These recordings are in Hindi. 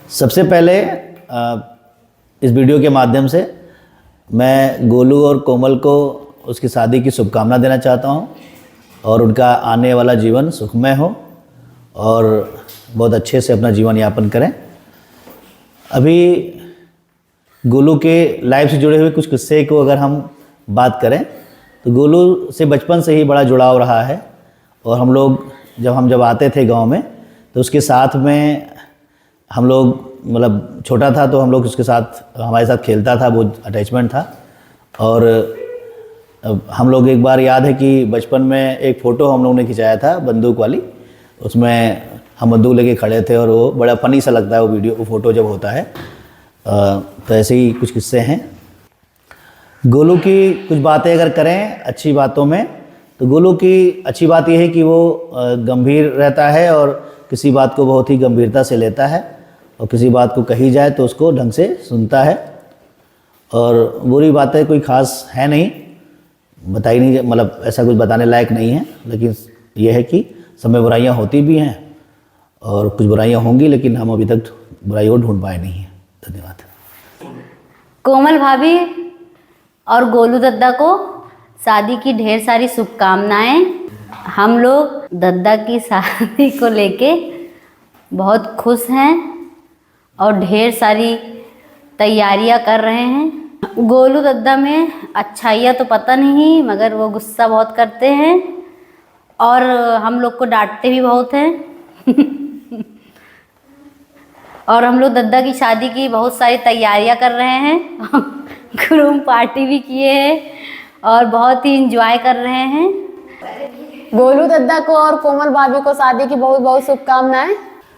सबसे पहले इस वीडियो के माध्यम से मैं गोलू और कोमल को उसकी शादी की शुभकामना देना चाहता हूं और उनका आने वाला जीवन सुखमय हो और बहुत अच्छे से अपना जीवन यापन करें। अभी गोलू के लाइफ से जुड़े हुए कुछ किस्से को अगर हम बात करें तो गोलू से बचपन से ही बड़ा जुड़ाव रहा है और हम लोग जब आते थे गांव में तो उसके साथ में हम लोग मतलब छोटा था तो हम लोग उसके साथ हमारे साथ खेलता था, बहुत अटैचमेंट था। और हम लोग एक बार याद है कि बचपन में एक फ़ोटो हम लोगों ने खिंचाया था बंदूक वाली, उसमें हम बंदूक लेके खड़े थे और वो बड़ा फ़नी सा लगता है वो फ़ोटो जब होता है। तो ऐसे ही कुछ किस्से हैं। गोलू की कुछ बातें अगर करें अच्छी बातों में तो गोलू की अच्छी बात यह है कि वो गंभीर रहता है और किसी बात को बहुत ही गंभीरता से लेता है और किसी बात को कही जाए तो उसको ढंग से सुनता है। और बुरी बातें कोई ख़ास है नहीं, बताई नहीं, मतलब ऐसा कुछ बताने लायक नहीं है, लेकिन यह है कि सब में बुराइयाँ होती भी हैं और कुछ बुराइयाँ होंगी, लेकिन हम अभी तक बुराई को ढूंढ पाए नहीं हैं। धन्यवाद। कोमल भाभी और गोलू दद्दा को शादी की ढेर सारी शुभकामनाएं। हम लोग दद्दा की शादी को लेके बहुत खुश हैं और ढेर सारी तैयारियां कर रहे हैं। गोलू दद्दा में अच्छाइयाँ तो पता नहीं, मगर वो गुस्सा बहुत करते हैं और हम लोग को डांटते भी बहुत हैं। और हम लोग दद्दा की शादी की बहुत सारी तैयारियां कर रहे हैं। ग्रूम पार्टी भी किए हैं और बहुत ही इंजॉय कर रहे हैं। गोलू दद्दा को और कोमल भाभी को शादी की बहुत बहुत शुभकामनाएं।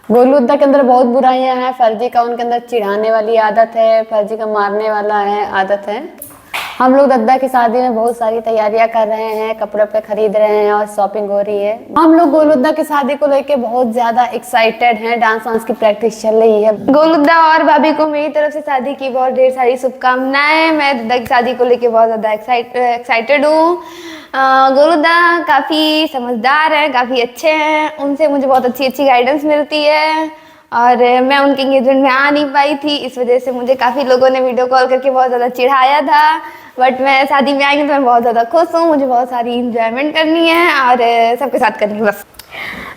गोलू दद्दा के अंदर बहुत बुराइयां हैं। फर्जी का उनके अंदर चिढ़ाने वाली आदत है, फर्जी का मारने वाला है आदत है। हम लोग दद्दा की शादी में बहुत सारी तैयारियां कर रहे हैं, कपड़े पे खरीद रहे हैं और शॉपिंग हो रही है। हम लोग गोलू दद्दा की शादी को लेके बहुत ज्यादा एक्साइटेड हैं। डांस वांस की प्रैक्टिस चल रही है। गोलू दद्दा और भाभी को मेरी तरफ से शादी की बहुत ढेर सारी शुभकामनाएं। मैं दद्दा की शादी को लेके बहुत ज्यादा एक्साइटेड हूँ। गोलू दद्दा काफी समझदार है, काफी अच्छे हैं, उनसे मुझे बहुत अच्छी अच्छी गाइडेंस मिलती है। और मैं उनके एंगेजमेंट में आ नहीं पाई थी, इस वजह से मुझे काफ़ी लोगों ने वीडियो कॉल करके बहुत ज़्यादा चिढ़ाया था। बट मैं शादी में आई हूँ तो मैं बहुत ज़्यादा खुश हूँ। मुझे बहुत सारी इंजॉयमेंट करनी है और सबके साथ करनी है बस।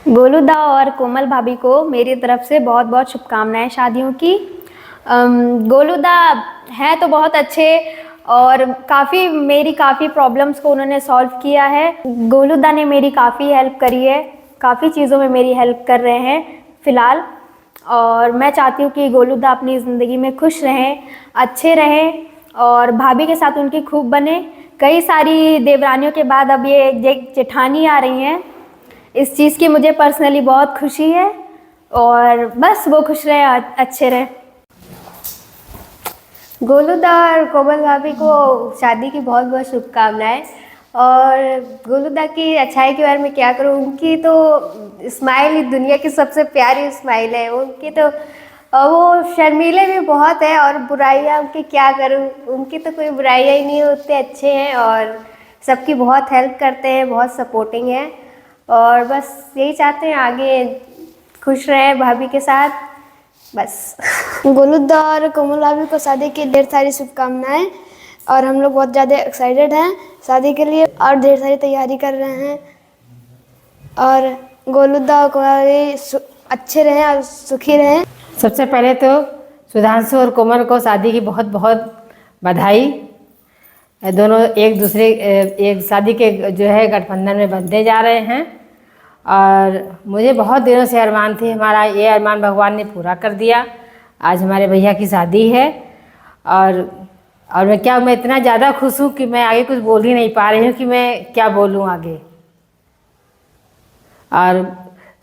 गोलू दा और कोमल भाभी को मेरी तरफ से बहुत बहुत शुभकामनाएं शादियों की। गोलू दा हैं तो बहुत अच्छे और मेरी काफ़ी प्रॉब्लम्स को उन्होंने सॉल्व किया है। गोलू दा ने मेरी काफ़ी हेल्प करी है, काफ़ी चीज़ों में मेरी हेल्प कर रहे हैं फ़िलहाल। और मैं चाहती हूँ कि गोलू दा अपनी ज़िंदगी में खुश रहें, अच्छे रहें और भाभी के साथ उनकी खूब बने। कई सारी देवरानियों के बाद अब ये एक जेठानी आ रही हैं, इस चीज़ की मुझे पर्सनली बहुत खुशी है और बस वो खुश रहे, अच्छे रहे। गोलू दा और कोमल भाभी को शादी की बहुत बहुत शुभकामनाएं। और गोलू दा की अच्छाई के बारे में क्या करूँ, उनकी तो स्माइल ही दुनिया की सबसे प्यारी स्माइल है। उनकी तो वो शर्मीले भी बहुत है और बुराइयाँ उनकी क्या करूँ, उनकी तो कोई बुराइयाँ ही नहीं होती, अच्छे हैं और सबकी बहुत हेल्प करते हैं, बहुत सपोर्टिंग है। और बस यही चाहते हैं आगे खुश रहें भाभी के साथ, बस। गोलू दा और कोमल भाभी को शादी की ढेर सारी शुभकामनाएं और हम लोग बहुत ज़्यादा एक्साइटेड हैं शादी के लिए और ढेर सारी तैयारी कर रहे हैं। और गोलू दा और कोमल भाभी अच्छे रहें और सुखी रहें। सबसे पहले तो सुधांशु और कोमल को शादी की बहुत बहुत बधाई। दोनों एक शादी के जो है गठबंधन में बंधने जा रहे हैं और मुझे बहुत दिनों से अरमान थी, हमारा ये अरमान भगवान ने पूरा कर दिया। आज हमारे भैया की शादी है और मैं इतना ज़्यादा खुश हूँ कि मैं आगे कुछ बोल ही नहीं पा रही हूँ कि मैं क्या बोलूँ आगे। और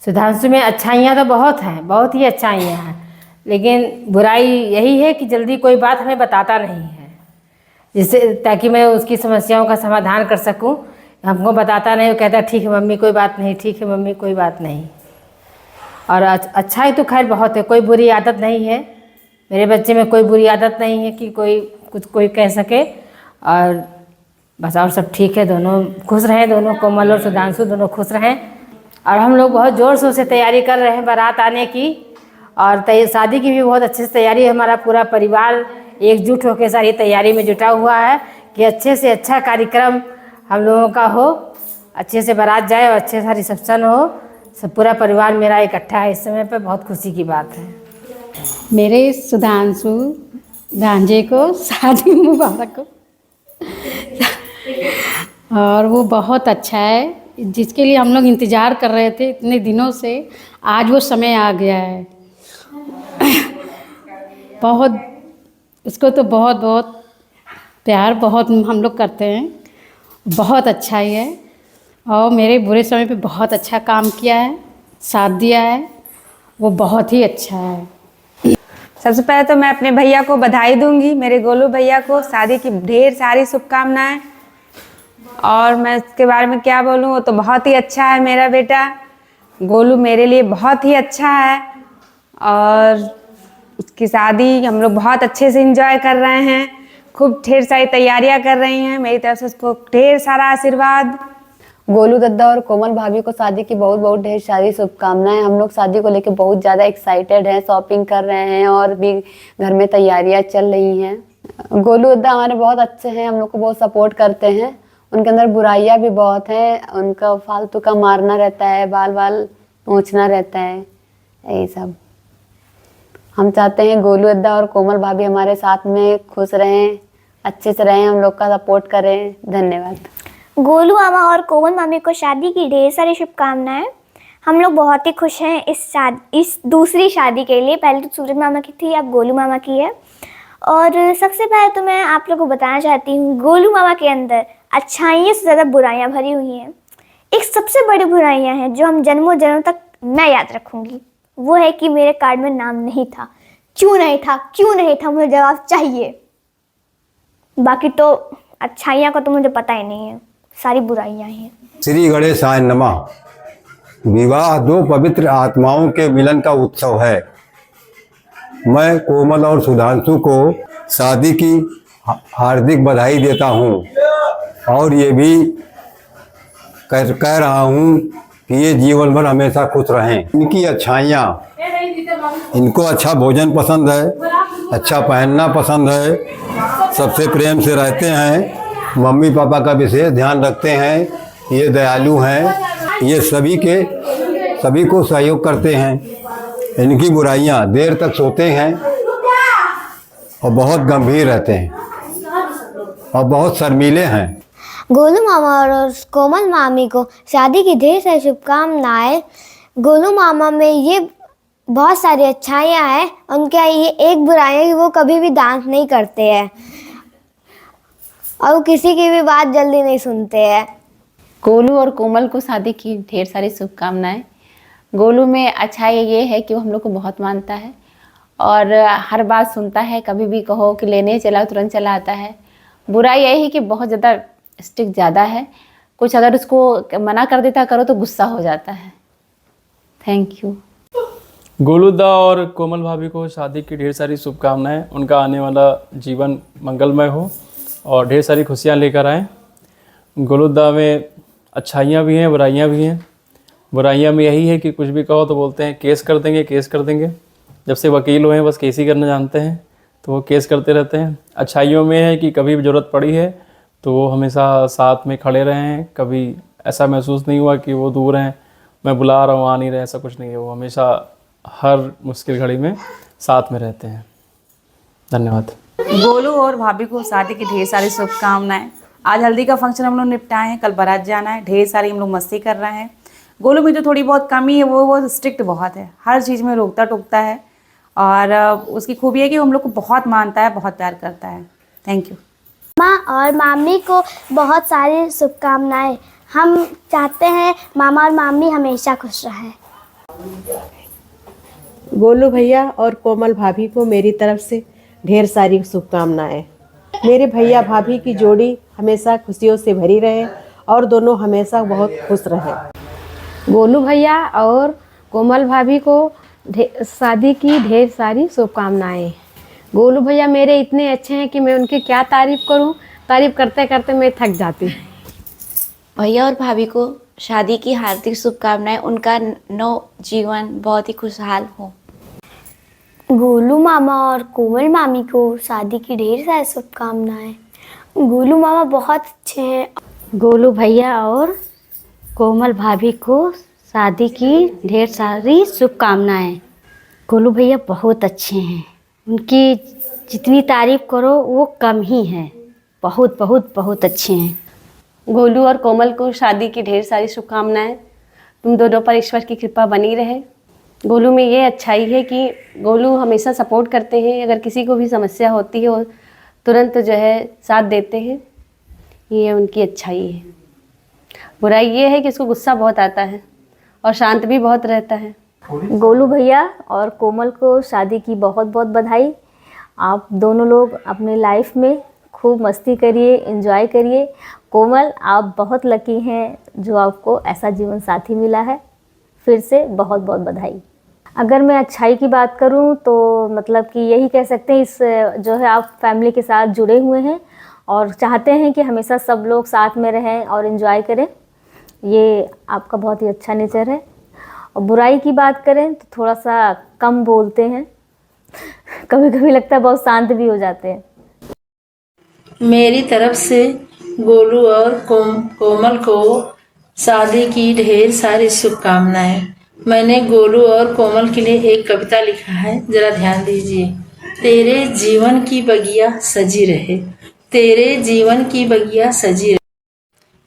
सुधांशु में अच्छाइयाँ तो बहुत हैं, बहुत ही अच्छाइयाँ हैं, लेकिन बुराई यही है कि जल्दी कोई बात हमें बताता नहीं है, जिससे ताकि मैं उसकी समस्याओं का समाधान कर सकूं। हमको बताता नहीं, वो कहता ठीक है मम्मी कोई बात नहीं, ठीक है मम्मी कोई बात नहीं। और अच्छाई तो खैर बहुत है, कोई बुरी आदत नहीं है मेरे बच्चे में, कोई बुरी आदत नहीं है कि कोई कह सके। और बस और सब ठीक है, दोनों खुश रहें, दोनों कोमल और सुधांशु दोनों खुश रहें। और हम लोग बहुत ज़ोर शोर से तैयारी कर रहे हैं बारात आने की और शादी की भी बहुत अच्छे से तैयारी, हमारा पूरा परिवार एकजुट होकर सारी तैयारी में जुटा हुआ है कि अच्छे से अच्छा कार्यक्रम हम लोगों का हो, अच्छे से बारात जाए और अच्छे से रिसेप्शन हो। सब पूरा परिवार मेरा इकट्ठा है इस समय पे, बहुत खुशी की बात है। मेरे सुधांशु भांजे को शादी मुबारक हो। और वो बहुत अच्छा है, जिसके लिए हम लोग इंतज़ार कर रहे थे इतने दिनों से, आज वो समय आ गया है। बहुत उसको तो बहुत बहुत प्यार बहुत हम लोग करते हैं, बहुत अच्छा ही है। और मेरे बुरे समय पे बहुत अच्छा काम किया है, साथ दिया है, वो बहुत ही अच्छा है। सबसे पहले तो मैं अपने भैया को बधाई दूंगी, मेरे गोलू भैया को शादी की ढेर सारी शुभकामनाएं। और मैं इसके बारे में क्या बोलूं, वो तो बहुत ही अच्छा है मेरा बेटा गोलू, मेरे लिए बहुत ही अच्छा है। और उसकी शादी हम लोग बहुत अच्छे से एंजॉय कर रहे हैं, खूब ढेर सारी तैयारियां कर रही हैं। मेरी तरफ से उसको ढेर सारा आशीर्वाद। गोलू दद्दा और कोमल भाभी को शादी की बहुत बहुत ढेर सारी शुभकामनाएं। हम लोग शादी को लेकर बहुत ज़्यादा एक्साइटेड हैं, शॉपिंग कर रहे हैं और भी घर में तैयारियां चल रही हैं। गोलू दद्दा हमारे बहुत अच्छे हैं, हम लोग को बहुत सपोर्ट करते हैं। उनके अंदर बुराइयां भी बहुत हैं, उनका फालतू का मारना रहता है, बाल बाल नोचना रहता है, यही सब। हम चाहते हैं गोलू दद्दा और कोमल भाभी हमारे साथ में खुश रहें, अच्छे से रहें, हम लोग का सपोर्ट करें। धन्यवाद। गोलू मामा और कोमल मामी को शादी की ढेर सारी शुभकामनाएं। हम लोग बहुत ही खुश हैं इस दूसरी शादी के लिए। पहले तो सूरज मामा की थी, अब गोलू मामा की है। और सबसे पहले तो मैं आप लोगों को बताना चाहती हूँ, गोलू मामा के अंदर अच्छाइयों से ज़्यादा बुराइयाँ भरी हुई हैं। एक सबसे बड़ी बुराइयाँ हैं जो हम जन्मों जन्मों तक मैं याद रखूँगी, वो है कि मेरे कार्ड में नाम नहीं था। क्यों नहीं था, क्यों नहीं था, मुझे जवाब चाहिए। बाकी तो अच्छाइयाँ का तो मुझे पता ही नहीं है, सारी बुराइयाँ हैं। श्री गणेशाय नमः। विवाह दो पवित्र आत्माओं के मिलन का उत्सव है। मैं कोमल और सुधांशु को शादी की हार्दिक बधाई देता हूँ और ये भी कह रहा हूँ कि ये जीवन भर हमेशा खुश रहें। इनकी अच्छाइयाँ, इनको अच्छा भोजन पसंद है, अच्छा पहनना पसंद है, सबसे प्रेम से रहते हैं, मम्मी पापा का विशेष ध्यान रखते हैं, ये दयालु हैं, ये सभी को सहयोग करते हैं। इनकी बुराइयाँ, देर तक सोते हैं और बहुत गंभीर रहते हैं और बहुत शर्मीले हैं। गोलू मामा और कोमल मामी को शादी की ढेर सारी शुभकामनाएं। गोलू मामा में ये बहुत सारी अच्छाइयाँ हैं, उनके ये एक बुराई है कि वो कभी भी डांस नहीं करते हैं और किसी की भी बात जल्दी नहीं सुनते हैं। गोलू और कोमल को शादी की ढेर सारी शुभकामनाएं। गोलू में अच्छाई ये है कि वो हम लोग को बहुत मानता है और हर बात सुनता है, कभी भी कहो कि लेने चला तुरंत चला आता है। बुराई यही है कि बहुत ज़्यादा स्ट्रिक्ट ज़्यादा है, कुछ अगर उसको मना कर देता करो तो गुस्सा हो जाता है। Thank you. गोलूदा और कोमल भाभी को शादी की ढेर सारी शुभकामनाएं। उनका आने वाला जीवन मंगलमय हो और ढेर सारी खुशियां लेकर आएँ। गोलूदा में अच्छाइयाँ भी हैं, बुराइयाँ भी हैं। बुराइयाँ में यही है कि कुछ भी कहो तो बोलते हैं केस कर देंगे, केस कर देंगे। जब से वकील हुए हैं बस केस ही करना जानते हैं, तो वो केस करते रहते हैं। अच्छाइयों में है कि कभी भी ज़रूरत पड़ी है तो वो हमेशा साथ में खड़े रहे हैं। कभी ऐसा महसूस नहीं हुआ कि वो दूर हैं, मैं बुला रहा हूँ आ नहीं रहे, ऐसा कुछ नहीं है। वो हमेशा हर मुश्किल घड़ी में साथ में रहते हैं। धन्यवाद। गोलू और भाभी को शादी की ढेर सारी शुभकामनाएं। आज हल्दी का फंक्शन हम लोग निपटाए हैं, कल बारात जाना है, ढेर सारी हम लोग मस्ती कर रहे हैं। गोलू में जो थोड़ी बहुत कमी है वो स्ट्रिक्ट बहुत है, हर चीज़ में रोकता टोकता है और उसकी खूबी है कि हम लोग को बहुत मानता है, बहुत प्यार करता है। Thank you. मामा और मामी को बहुत सारी शुभकामनाएं। हम चाहते हैं मामा और मामी हमेशा खुश रहें। गोलू भैया और कोमल भाभी को मेरी तरफ से ढेर सारी शुभकामनाएं। मेरे भैया भाभी की जोड़ी हमेशा खुशियों से भरी रहे और दोनों हमेशा बहुत खुश रहे। गोलू भैया और कोमल भाभी को शादी की ढेर सारी शुभकामनाएं। गोलू भैया मेरे इतने अच्छे हैं कि मैं उनकी क्या तारीफ़ करूं, तारीफ़ करते करते मैं थक जाती हूँ। भैया और भाभी को शादी की हार्दिक शुभकामनाएं। उनका नव जीवन बहुत ही खुशहाल हो। गोलू मामा और कोमल मामी को शादी की ढेर सारी शुभकामनाएं। गोलू मामा बहुत अच्छे हैं। गोलू भैया और कोमल भाभी को शादी की ढेर सारी शुभकामनाएं। गोलू भैया बहुत अच्छे हैं, उनकी जितनी तारीफ करो वो कम ही है। बहुत बहुत बहुत अच्छे हैं। गोलू और कोमल को शादी की ढेर सारी शुभकामनाएं। तुम दोनों पर ईश्वर की कृपा बनी रहे। गोलू में ये अच्छाई है कि गोलू हमेशा सपोर्ट करते हैं, अगर किसी को भी समस्या होती है वो तुरंत जो है साथ देते हैं, ये उनकी अच्छाई है। बुराई ये है कि उसको गुस्सा बहुत आता है और शांत भी बहुत रहता है। गोलू भैया और कोमल को शादी की बहुत बहुत बधाई। आप दोनों लोग अपने लाइफ में खूब मस्ती करिए, एंजॉय करिए। कोमल, आप बहुत लकी हैं जो आपको ऐसा जीवन साथी मिला है। फिर से बहुत बहुत बधाई। अगर मैं अच्छाई की बात करूं तो मतलब कि यही कह सकते हैं, इस जो है आप फैमिली के साथ जुड़े हुए हैं और चाहते हैं कि हमेशा सब लोग साथ में रहें और एंजॉय करें। ये आपका बहुत ही अच्छा नेचर है। और बुराई की बात करें तो थोड़ा सा कम बोलते हैं, कभी कभी लगता है बहुत शांत भी हो जाते हैं। मेरी तरफ से गोलू और कोमल को शादी की ढेर सारी शुभकामनाएं। मैंने गोलू और कोमल के लिए एक कविता लिखा है, जरा ध्यान दीजिए। तेरे जीवन की बगिया सजी रहे, तेरे जीवन की बगिया सजी रहे,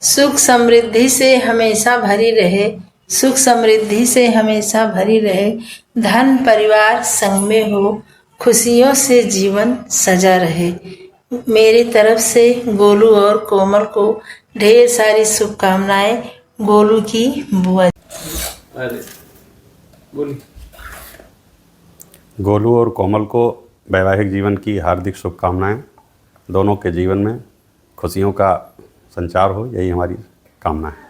सुख समृद्धि से हमेशा भरी रहे, सुख समृद्धि से हमेशा भरी रहे, धन परिवार संग में हो, खुशियों से जीवन सजा रहे। मेरी तरफ से गोलू और कोमल को ढेर सारी शुभकामनाएं। गोलू की बुआ। गोलू और कोमल को वैवाहिक जीवन की हार्दिक शुभकामनाएं। दोनों के जीवन में खुशियों का संचार हो, यही हमारी कामना है।